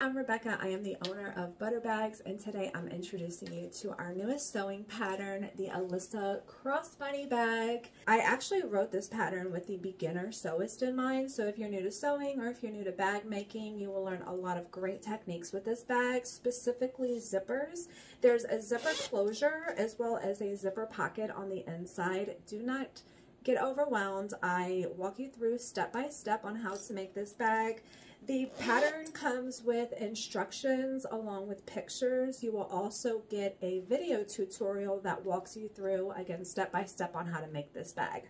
I'm Rebecca. I am the owner of ButterBags, and today I'm introducing you to our newest sewing pattern, the Alyssa Crossbody bag. I actually wrote this pattern with the beginner sewist in mind, so if you're new to sewing or if you're new to bag making, you will learn a lot of great techniques with this bag, specifically zippers. There's a zipper closure as well as a zipper pocket on the inside. Do not get overwhelmed. I walk you through step by step on how to make this bag. The pattern comes with instructions along with pictures. You will also get a video tutorial that walks you through, again, step by step on how to make this bag.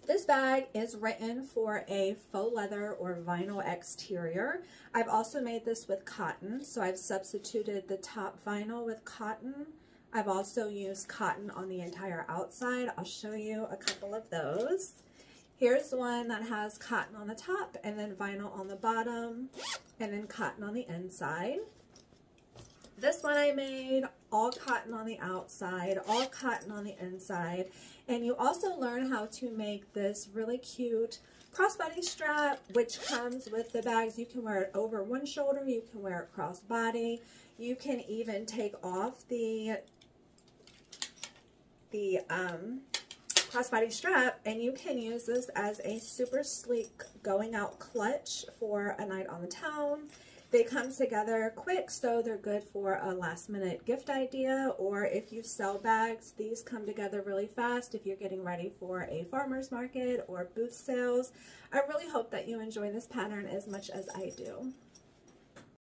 This bag is written for a faux leather or vinyl exterior. I've also made this with cotton, so I've substituted the top vinyl with cotton. I've also used cotton on the entire outside. I'll show you a couple of those. Here's the one that has cotton on the top and then vinyl on the bottom and then cotton on the inside. This one I made all cotton on the outside, all cotton on the inside. And you also learn how to make this really cute crossbody strap, which comes with the bags. You can wear it over one shoulder, you can wear it crossbody. You can even take off the crossbody strap, and you can use this as a super sleek going out clutch for a night on the town. They come together quick, so they're good for a last minute gift idea, or if you sell bags, these come together really fast if you're getting ready for a farmer's market or booth sales. I really hope that you enjoy this pattern as much as I do.